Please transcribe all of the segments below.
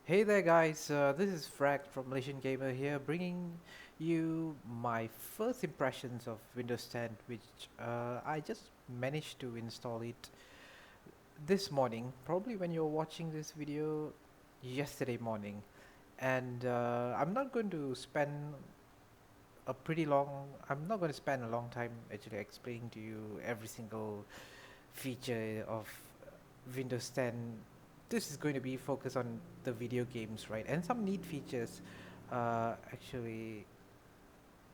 Hey there, guys. This is Frag from Malaysian Gamer here, bringing you my first impressions of Windows 10, which I just managed to install it this morning. Probably when you're watching this video, yesterday morning. And I'm not going to spend a pretty long. I'm not going to spend a long time actually explaining to you every single feature of Windows 10. This is going to be focused on the video games, right? And some neat features. Actually,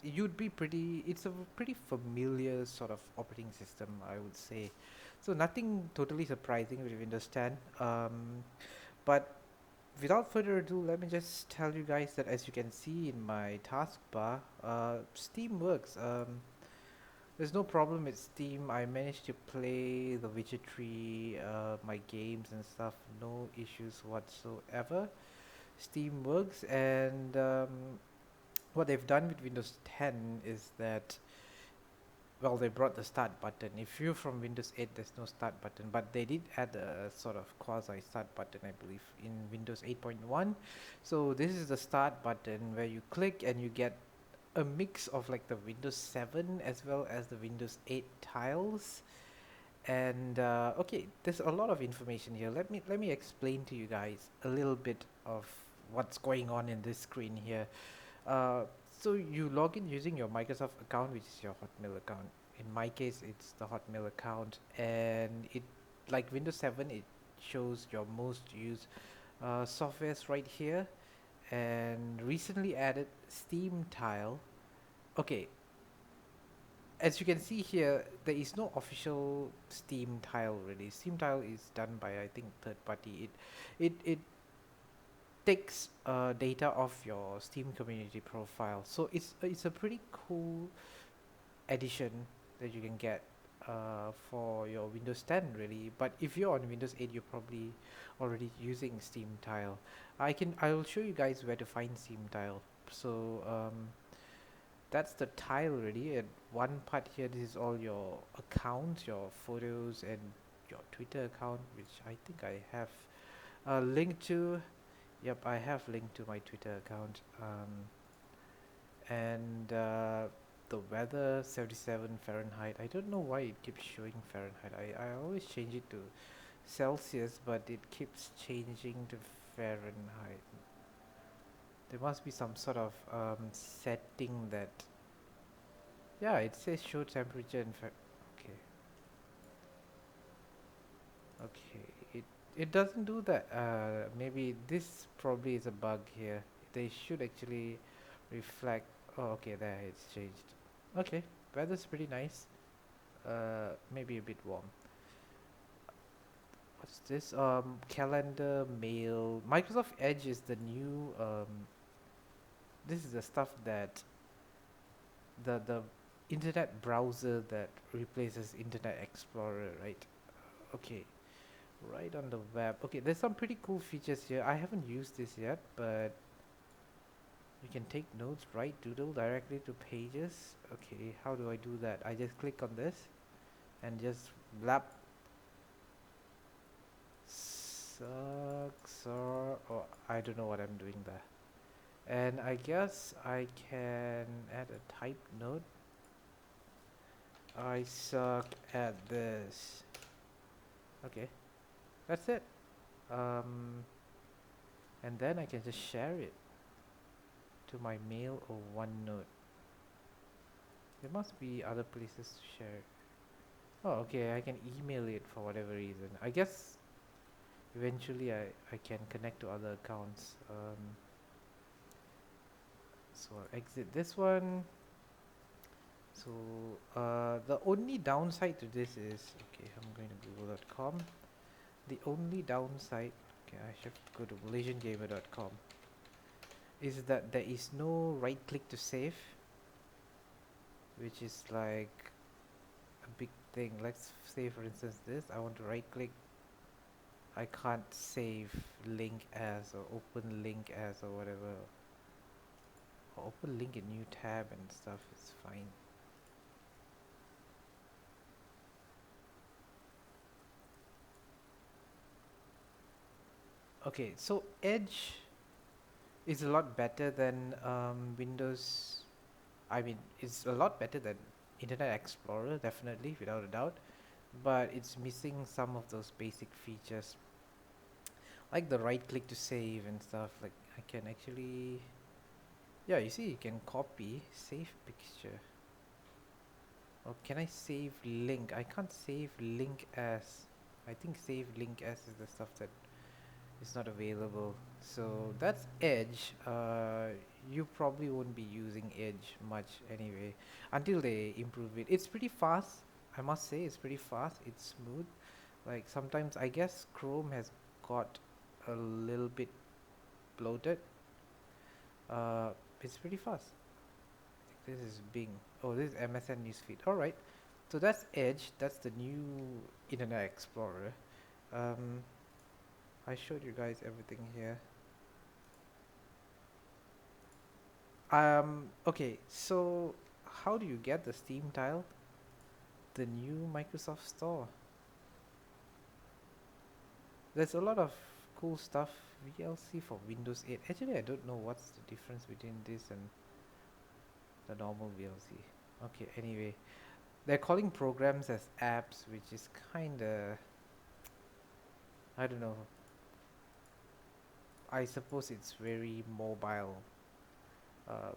you'd be pretty. It's a pretty familiar sort of operating system, I would say. So nothing totally surprising with Windows 10. But without further ado, let me just tell you guys that as you can see in my taskbar, Steam works. There's no problem with Steam. I managed to play The Witcher 3, my games and stuff, no issues whatsoever. Steam works, and what they've done with Windows 10 is that, well, they brought the start button. If you're from Windows 8, there's no start button, but they did add a sort of quasi start button, I believe, in Windows 8.1. So this is the start button where you click and you get a mix of like the Windows 7 as well as the Windows 8 tiles. And okay, there's a lot of information here. Let me explain to you guys a little bit of what's going on in this screen here. uh, so you log in using your Microsoft account, which is your Hotmail account. In my case, it's the Hotmail account, and it, like Windows 7, it shows your most used softwares right here, and recently added Steam Tile. Okay, as you can see here, there is no official Steam Tile release. Steam Tile is done by, I think, third party. It takes data of your Steam community profile. So it's a pretty cool addition that you can get for your Windows 10 really. But if you're on Windows 8, you're probably already using Steam Tile. I will show you guys where to find Steam Tile. So that's the tile already. And one part here, this is all your accounts, your photos, and your Twitter account, which I think I have a link to. Yep, I have linked to my Twitter account. And the weather 77 Fahrenheit. I don't know why it keeps showing Fahrenheit. I always change it to Celsius, but it keeps changing to Fahrenheit. There must be some sort of setting that. Yeah, it says show temperature in okay, okay. It doesn't do that. Maybe this probably is a bug here. They should actually reflect. Oh, okay, there it's changed. Okay, weather's pretty nice. Maybe a bit warm. What's this? Calendar, mail. Microsoft Edge is the new. This is the stuff that the internet browser that replaces Internet Explorer, right? Okay, right on the web. Okay, there's some pretty cool features here. I haven't used this yet, but you can take notes, write doodle directly to pages. Okay, how do I do that? I just click on this and just blap. Sucks or oh, I don't know what I'm doing there. And I guess I can add a type note. I suck at this. Okay, that's it. Um, and then I can just share it to my mail or OneNote. There must be other places to share it. Oh, okay, I can email it for whatever reason. I guess eventually I can connect to other accounts. So I'll exit this one. So the only downside to this is, okay, I'm going to google.com. The only downside, okay, I should go to malaysiangamer.com, is that there is no right click to save, which is like a big thing. Let's say for instance this, I want to right click, I can't save link as or open link as or whatever. Or open link in new tab and stuff is fine. Okay, so Edge is a lot better than Windows. I mean, it's a lot better than Internet Explorer, definitely, without a doubt. But it's missing some of those basic features, like the right click to save and stuff. Like I can actually, yeah, you see, you can copy, save picture. Or can I save link? I can't save link as. I think save link as is the stuff that is not available. So that's Edge. You probably won't be using Edge much anyway until they improve it. It's pretty fast. I must say it's pretty fast. It's smooth. Like sometimes I guess Chrome has got a little bit bloated. Uh, it's pretty fast. This is Bing. Oh, this is MSN Newsfeed. All right. So that's Edge. That's the new Internet Explorer. Um, I showed you guys everything here. Okay, so how do you get the Steam tile? The new Microsoft Store. There's a lot of cool stuff. VLC for Windows 8. Actually, I don't know what's the difference between this and the normal VLC. Okay, anyway, they're calling programs as apps, which is kinda, I don't know. I suppose it's very mobile uh,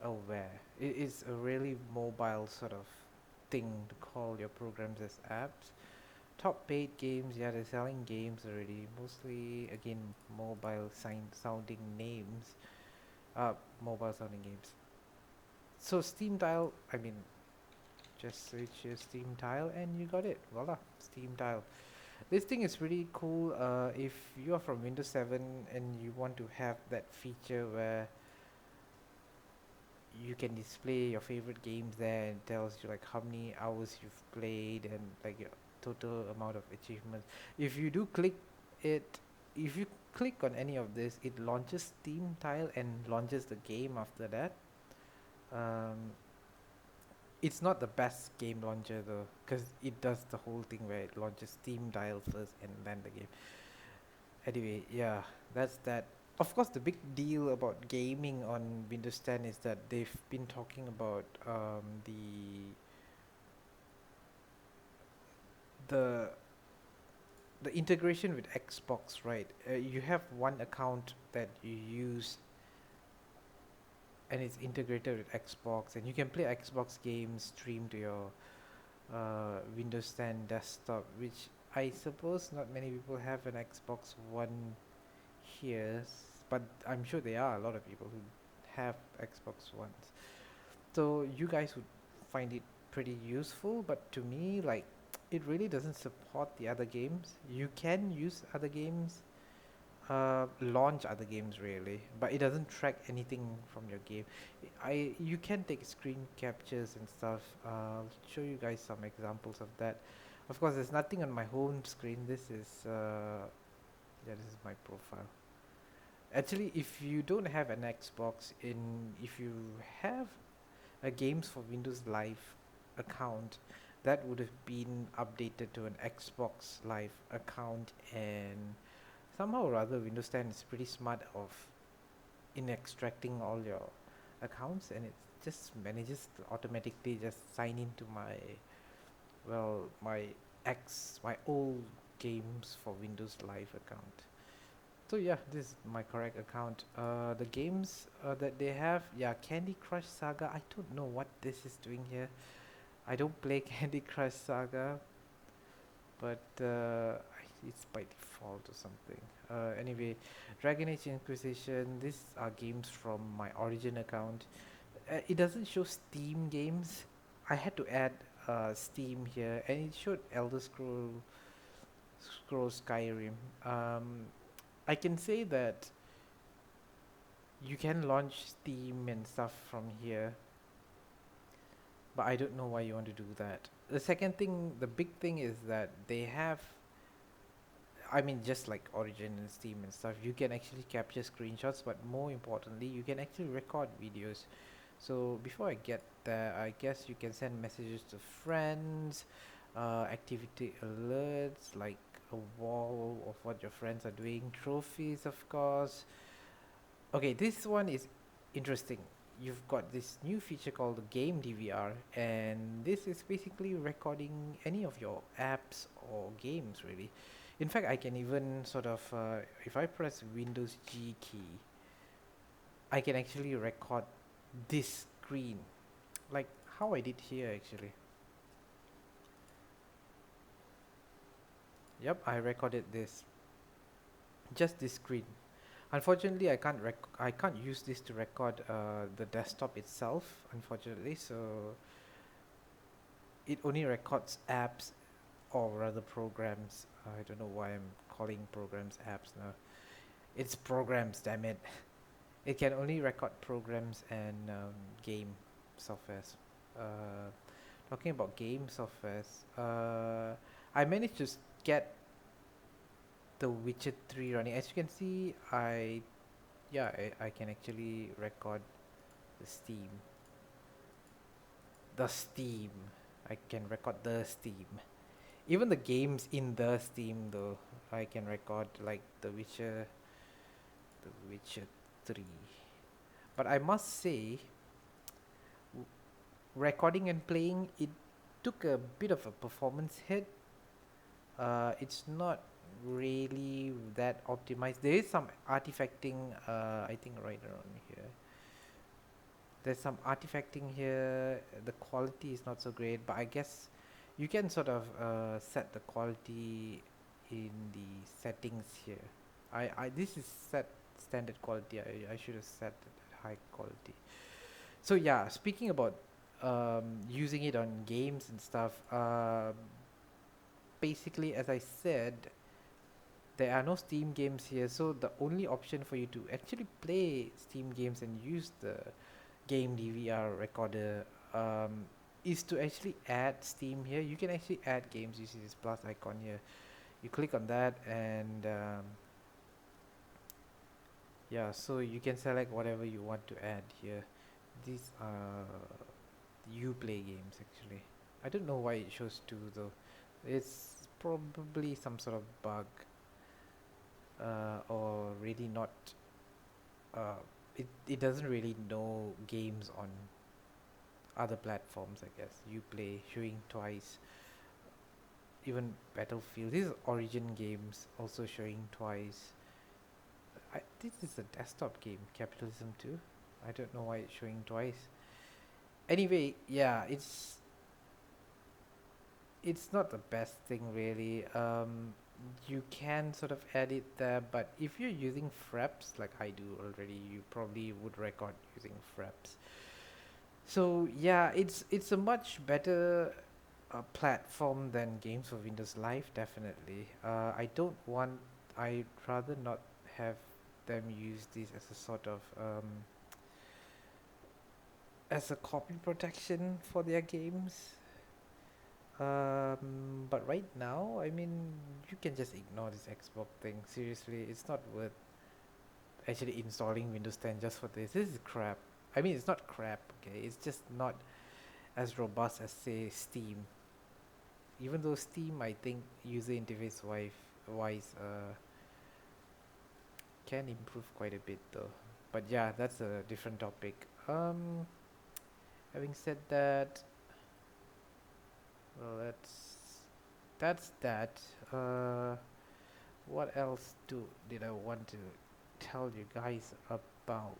aware. It is a really mobile sort of thing to call your programs as apps. Top paid games, yeah, they're selling games already. Mostly, again, mobile sounding names. Mobile sounding games. So Steam Tile, I mean, just search your Steam Tile and you got it. Voila, Steam Tile. This thing is really cool. If you are from Windows 7 and you want to have that feature where you can display your favorite games there and tells you like how many hours you've played and like your total amount of achievements. If you do click it, if you click on any of this, it launches Steam Tile and launches the game after that. um, it's not the best game launcher though, because it does the whole thing where it launches Steam Tile first and then the game. Anyway, yeah, that's that. Of course, the big deal about gaming on Windows 10 is that they've been talking about the the integration with Xbox, right? You have one account that you use, and it's integrated with Xbox, and you can play Xbox games stream to your Windows 10 desktop, which I suppose not many people have an Xbox One here, but I'm sure there are a lot of people who have Xbox Ones. So you guys would find it pretty useful, but to me, like, it really doesn't support the other games. You can use other games, launch other games really, but it doesn't track anything from your game. You can take screen captures and stuff. I'll show you guys some examples of that. Of course, there's nothing on my home screen. This is yeah, this is my profile. Actually, if you don't have an Xbox, if you have a Games for Windows Live account, that would have been updated to an Xbox Live account, and somehow or other Windows 10 is pretty smart of in extracting all your accounts, and it just manages to automatically just sign into my old Games for Windows Live account. So yeah, this is my correct account. The games that they have, yeah, Candy Crush Saga. I don't know what this is doing here. I don't play Candy Crush Saga, but it's by default or something. Anyway, Dragon Age Inquisition. These are games from my Origin account. It doesn't show Steam games. I had to add Steam here, and it showed Scroll Skyrim. Um, I can say that you can launch Steam and stuff from here, but I don't know why you want to do that. The second thing, the big thing is that they have, I mean, just like Origin and Steam and stuff, you can actually capture screenshots, but more importantly, you can actually record videos. So before I get there, I guess you can send messages to friends, activity alerts, like a wall of what your friends are doing, trophies, of course. Okay, this one is interesting. You've got this new feature called the Game DVR, and this is basically recording any of your apps or games, really. In fact, I can even sort of, if I press Windows G key, I can actually record this screen, like how I did here actually. Yep, I recorded this, just this screen. Unfortunately, I can't use this to record the desktop itself, unfortunately. So it only records apps, or rather programs. I don't know why I'm calling programs apps now. It's programs, damn it. It can only record programs and game softwares. Uh, Talking about game softwares, I managed to get The Witcher 3 running. As you can see, I can actually record the Steam. The Steam. I can record the Steam. Even the games in the Steam though, I can record like The Witcher 3. But I must say, recording and playing, it took a bit of a performance hit. It's not really that optimized. There is some artifacting, I think right around here. There's some artifacting here. The quality is not so great, but I guess you can sort of set the quality in the settings here. This is set standard quality. I should have set it at high quality. So yeah, speaking about using it on games and stuff, basically as I said, there are no Steam games here, so the only option for you to actually play Steam games and use the Game DVR recorder is to actually add Steam here. You can actually add games using this plus icon here. You click on that and yeah, so you can select whatever you want to add here. These are Uplay games actually. I don't know why it shows two though. It's probably some sort of bug or really not. It doesn't really know games on other platforms, I guess. Uplay showing twice. Even Battlefield. These are Origin games also showing twice. This is a desktop game, Capitalism 2. I don't know why it's showing twice. Anyway, yeah, it's not the best thing really. You can sort of add it there, but if you're using Fraps like I do already, you probably would record using Fraps. So yeah, it's a much better platform than Games for Windows Live, definitely. I'd rather not have them use this as a sort of as a copy protection for their games. But right now, I mean, you can just ignore this Xbox thing. Seriously, it's not worth actually installing Windows 10 just for this. This is crap. I mean, it's not crap, okay? It's just not as robust as, say, Steam. Even though Steam, I think, user interface wise, can improve quite a bit though. But yeah, that's a different topic. Having said that, well, that's that. What else did I want to tell you guys about?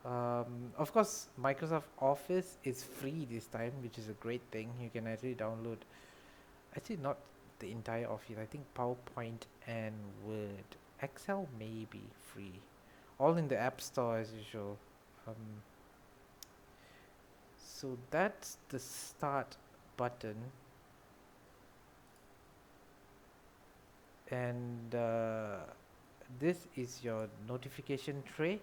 Of course, Microsoft Office is free this time, which is a great thing. You can actually download, actually not the entire Office. I think PowerPoint and Word. Excel may be free. All in the App Store as usual. Um, so that's the start button. And this is your notification tray,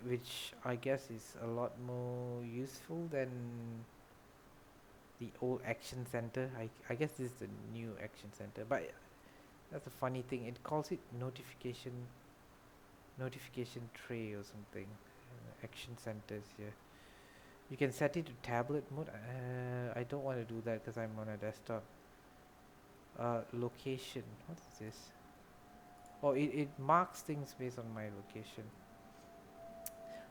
which I guess is a lot more useful than the old Action Center. I guess this is the new Action Center, but that's a funny thing. It calls it notification tray or something. Action Centers here. You can set it to tablet mode. I don't want to do that because I'm on a desktop. Location. What is this? Oh, it marks things based on my location.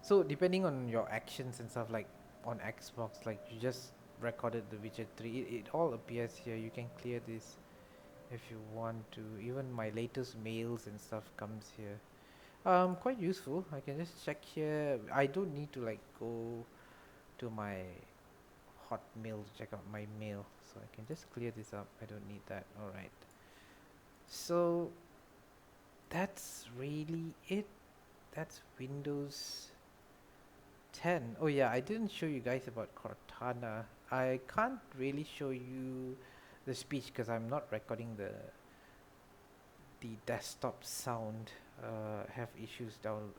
So depending on your actions and stuff, like on Xbox, like you just recorded the Witcher 3, it all appears here. You can clear this if you want to. Even my latest mails and stuff comes here. Quite useful. I can just check here. I don't need to like go to my Hotmail to check out my mail, so I can just clear this up. I don't need that. All right. So that's really it. That's Windows 10. Oh yeah, I didn't show you guys about Cortana. I can't really show you the speech because I'm not recording the desktop sound. Have issues down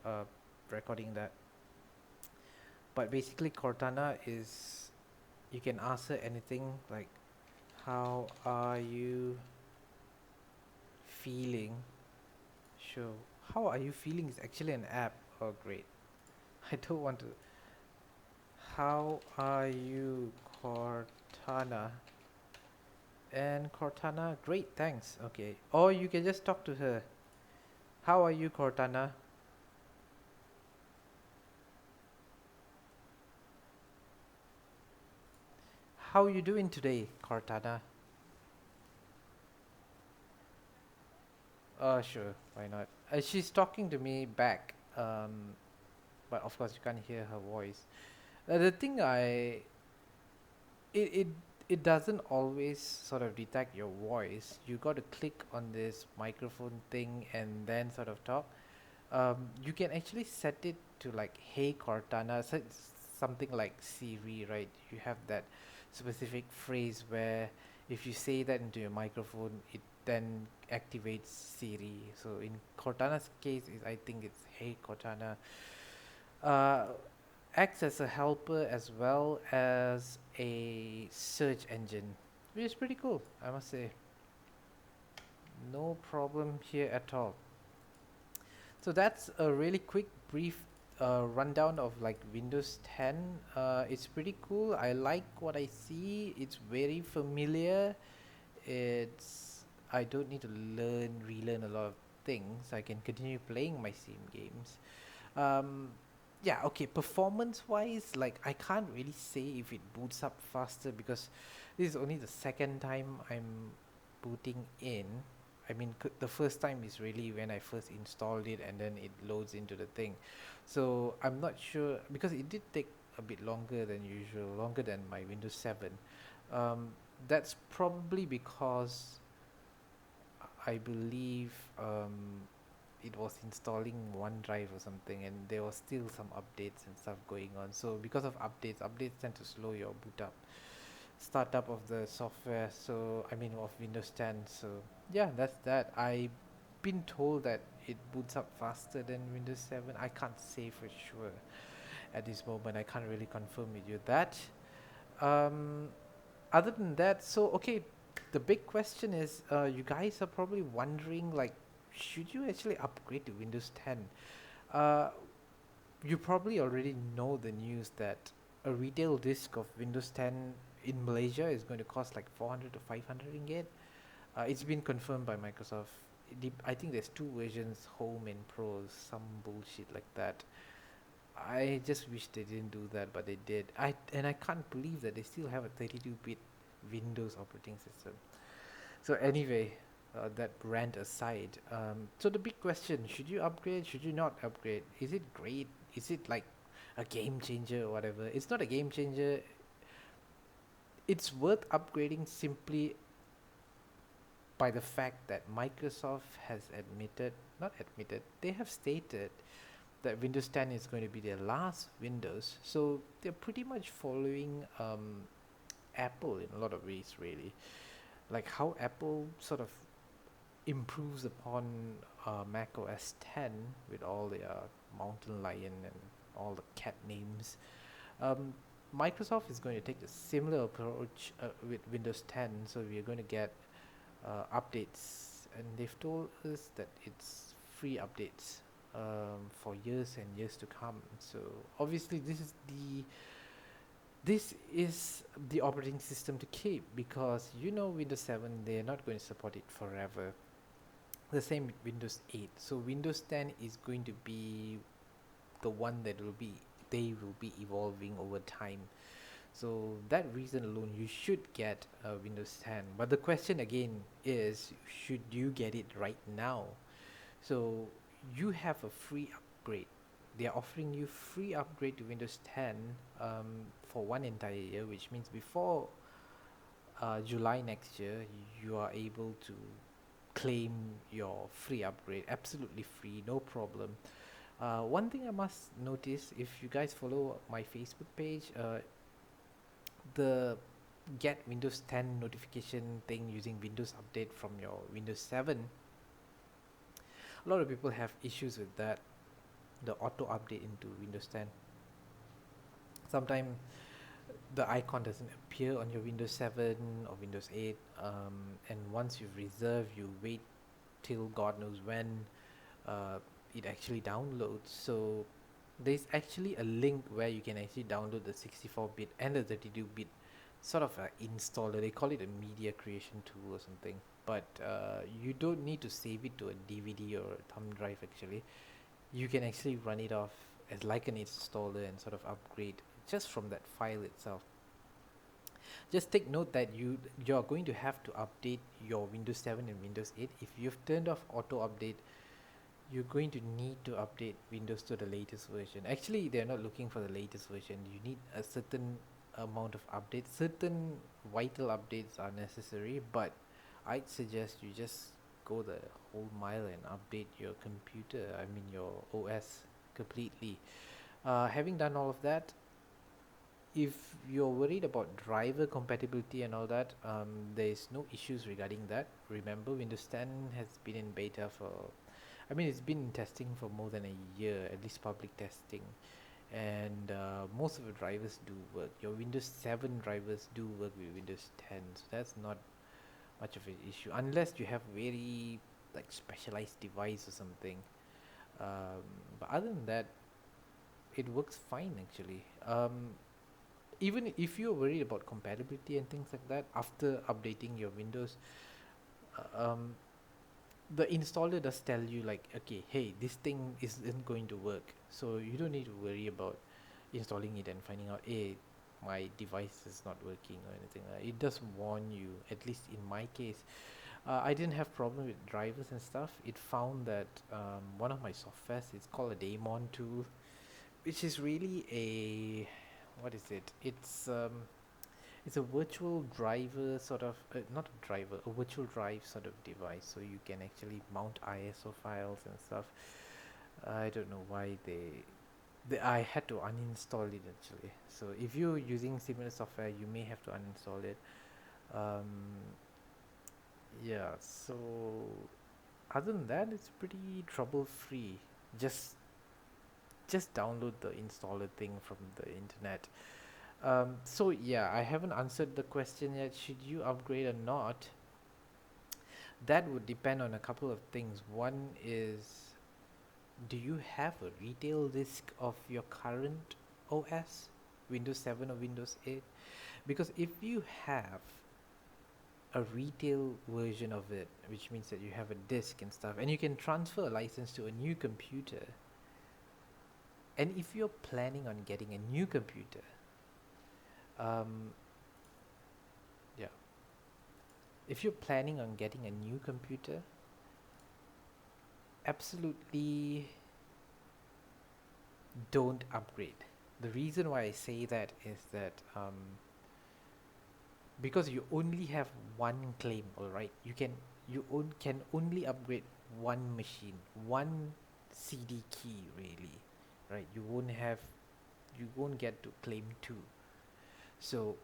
recording that. But basically, Cortana is, you can ask her anything like, "How are you feeling?" Sure. How are you feeling is actually an app. Oh great. I don't want to. How are you, Cortana? And Cortana, great, thanks. Okay. Or you can just talk to her. How are you, Cortana? How you doing today, Cortana? Sure, why not? She's talking to me back. But of course you can't hear her voice. The thing it, it it doesn't always sort of detect your voice. You got to click on this microphone thing and then sort of talk. You can actually set it to like, "Hey Cortana," so it's something like Siri, right? You have that specific phrase where if you say that into your microphone, it then activates Siri. So in Cortana's case, I think it's "Hey Cortana." Uh, Acts as a helper as well as a search engine, which is pretty cool, I must say. No problem here at all. So that's a really quick, brief rundown of like Windows 10. It's pretty cool. I like what I see. It's very familiar. It's I don't need to relearn a lot of things. I can continue playing my same games. Um, yeah, okay. Performance wise, like I can't really say if it boots up faster because this is only the second time I'm booting in. I mean, the first time is really when I first installed it and then it loads into the thing. So I'm not sure because it did take a bit longer than usual, longer than my Windows 7. Um, that's probably because I believe it was installing OneDrive or something, and there was still some updates and stuff going on. So because of updates tend to slow your startup of the software. So I mean of Windows 10. So yeah, that's that. I've been told that it boots up faster than Windows 7. I can't say for sure at this moment. I can't really confirm with you that. Um, Other than that, so okay, the big question is, you guys are probably wondering like, should you actually upgrade to Windows 10? Uh, you probably already know the news that a retail disc of Windows 10 in Malaysia is going to cost like 400 to 500 ringgit. It's been confirmed by Microsoft. I think there's two versions, Home and Pro, some bullshit like that. I just wish they didn't do that, but they did. I can't believe that they still have a 32-bit Windows operating system. So anyway, that rant aside, so the big question: should you upgrade? Should you not upgrade? Is it great? Is it like a game changer or whatever? It's not a game changer. It's worth upgrading simply by the fact that Microsoft has not admitted, they have stated that Windows 10 is going to be their last Windows. So they're pretty much following Apple in a lot of ways, really. Like how Apple sort of improves upon Mac OS 10 with all their mountain lion and all the cat names. Um, Microsoft is going to take a similar approach with Windows 10, so we are going to get updates, and they've told us that it's free updates for years and years to come. So obviously, this is the This is the operating system to keep, because Windows 7, they are not going to support it forever. The same with Windows 8. So Windows 10 is going to be the one that they will be evolving over time. So that reason alone, you should get a Windows 10. But the question again is, should you get it right now? So you have a free upgrade. They are offering you free upgrade to Windows 10 for one entire year, which means before July next year, you are able to claim your free upgrade, absolutely free, no problem. One thing I must notice, if you guys follow my Facebook page, the get Windows 10 notification thing using Windows Update from your Windows 7, a lot of people have issues with that, the auto update into Windows 10. Sometimes the icon doesn't appear on your Windows 7 or Windows 8, and once you've reserved, you wait till God knows when it actually downloads. So there's actually a link where you can actually download the 64-bit and the 32-bit sort of installer. They call it a media creation tool or something, but you don't need to save it to a DVD or a thumb drive. Actually, you can actually run it off as like an installer and sort of upgrade just from that file itself. Just take note that you're going to have to update your Windows 7 and Windows 8. If you've turned off auto update, you're going to need to update Windows to the latest version. Actually, they're not looking for the latest version. You need a certain amount of updates. Certain vital updates are necessary, but I'd suggest you just go the whole mile and update your computer, I mean your OS completely. Having done all of that, if you're worried about driver compatibility and all that, there is no issues regarding that. Remember, Windows 10 has been in beta for, I mean, it's been in testing for more than a year, at least public testing, and most of the drivers do work. Your Windows 7 drivers do work with Windows 10, so that's not much of an issue, unless you have very like specialized device or something. But other than that, it works fine actually. Even if you're worried about compatibility and things like that, after updating your Windows, um, the installer does tell you like, okay, hey, this thing isn't going to work, so you don't need to worry about installing it and finding out, hey, my device is not working or anything. It does warn you, at least in my case. I didn't have problem with drivers and stuff. It found that one of my softwares, it's called a daemon tool, which is really a, what is it, it's a virtual driver sort of, not a driver, a virtual drive sort of device, so you can actually mount ISO files and stuff. I don't know why I had to uninstall it actually. So if you're using similar software, you may have to uninstall it. um, yeah, so other than that, it's pretty trouble free. Just just download the installer thing from the internet. So yeah, I haven't answered the question yet. Should you upgrade or not? That would depend on a couple of things. One is, do you have a retail disk of your current OS, Windows 7 or Windows 8? Because if you have a retail version of it, which means that you have a disk and stuff, and you can transfer a license to a new computer, and if you're planning on getting a new computer, um, yeah, if you're planning on getting a new computer, absolutely don't upgrade. The reason why I say that is that because you only have one claim, all right, can only upgrade one machine, one CD key, really, right? You won't get to claim two. So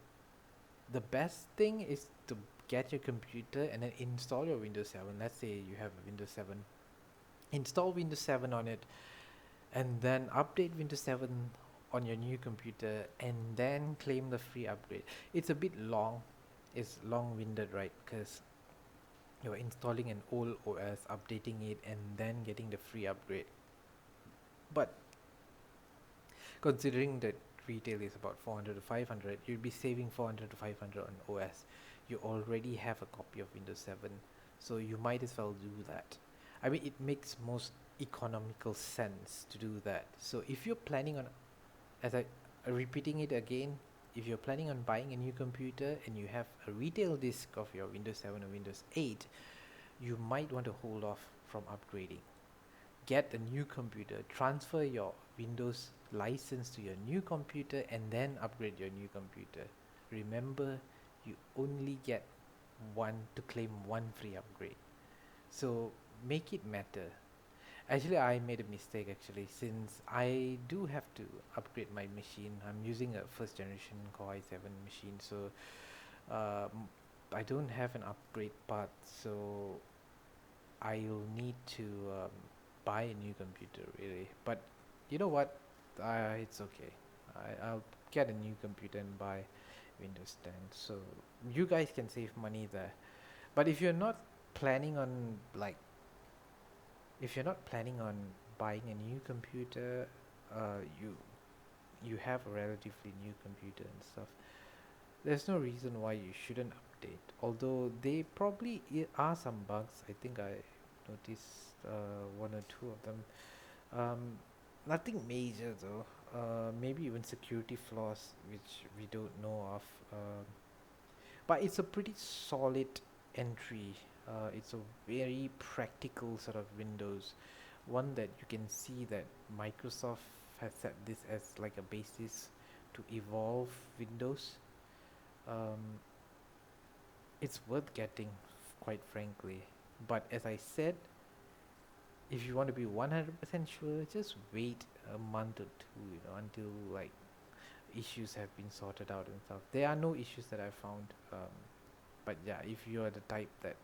the best thing is to get your computer and then install your Windows 7. Let's say you have a Windows 7, install Windows 7 on it, and then update Windows 7 on your new computer, and then claim the free upgrade. It's a bit long, it's long-winded, right? Because you're installing an old OS, updating it, and then getting the free upgrade. But considering the retail is about 400 to 500, you'll be saving 400 to 500 on OS. You already have a copy of Windows 7, so you might as well do that. I mean, it makes most economical sense to do that. So if you're planning on, as I repeating it again, if you're planning on buying a new computer and you have a retail disk of your Windows 7 or Windows 8, you might want to hold off from upgrading. Get a new computer, transfer your Windows license to your new computer, and then upgrade your new computer. Remember, you only get one to claim one free upgrade. So make it matter. Actually, I made a mistake actually, since I do have to upgrade my machine. I'm using a first generation Core i7 machine, so I don't have an upgrade path, so I'll need to buy a new computer really. But you know what? It's okay. I'll get a new computer and buy Windows 10. So you guys can save money there. But if you're not planning on like, if you're not planning on buying a new computer, you have a relatively new computer and stuff, there's no reason why you shouldn't update. Although they probably are some bugs. I think I noticed one or two of them. Um, Nothing major though. Maybe even security flaws which we don't know of. But it's a pretty solid entry. It's a very practical sort of Windows, one that you can see that Microsoft has set this as like a basis to evolve Windows. Um, it's worth getting, quite frankly. But as I said, if you want to be 100% sure, just wait a month or two, until like issues have been sorted out and stuff. There are no issues that I found. But yeah, if you are the type that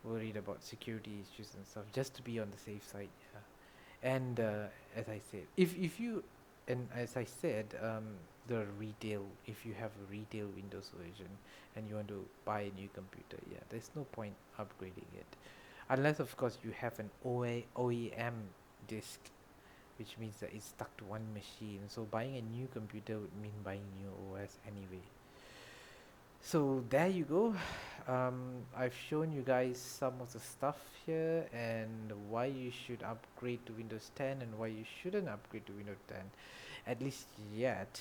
worried about security issues and stuff, just to be on the safe side, yeah. And as I said, if you, and as I said, the retail, if you have a retail Windows version and you want to buy a new computer, yeah, there's no point upgrading it, unless of course you have an OEM disk, which means that it's stuck to one machine. So buying a new computer would mean buying new OS anyway. So there you go. I've shown you guys some of the stuff here and why you should upgrade to Windows 10 and why you shouldn't upgrade to Windows 10, at least yet.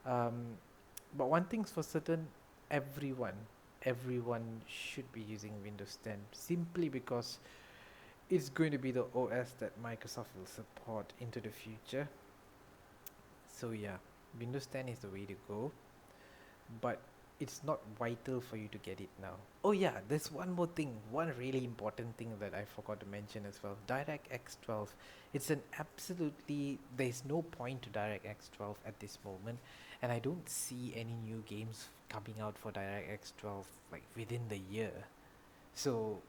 But one thing's for certain, everyone, everyone should be using Windows 10, simply because it's going to be the OS that Microsoft will support into the future. So yeah, Windows 10 is the way to go, but it's not vital for you to get it now. Oh yeah, there's one more thing, one really important thing that I forgot to mention as well. DirectX 12. It's an absolutely, there's no point to DirectX 12 at this moment, and I don't see any new games coming out for DirectX 12 like within the year. So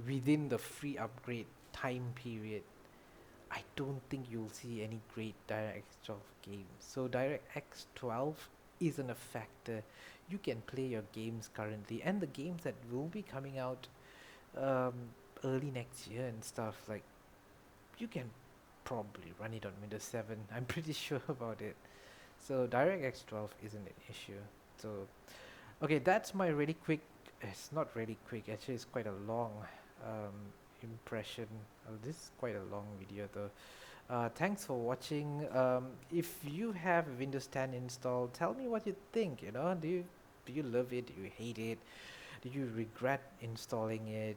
within the free upgrade time period, I don't think you'll see any great DirectX 12 games. So DirectX 12 isn't a factor. You can play your games currently, and the games that will be coming out um, early next year and stuff, like, you can probably run it on Windows 7. I'm pretty sure about it. So DirectX 12 isn't an issue. So okay, that's my really quick, it's not really quick, actually it's quite a long um, impression. This is quite a long video though. Thanks for watching. If you have Windows 10 installed, tell me what you think. Do you love it? Do you hate it? Do you regret installing it?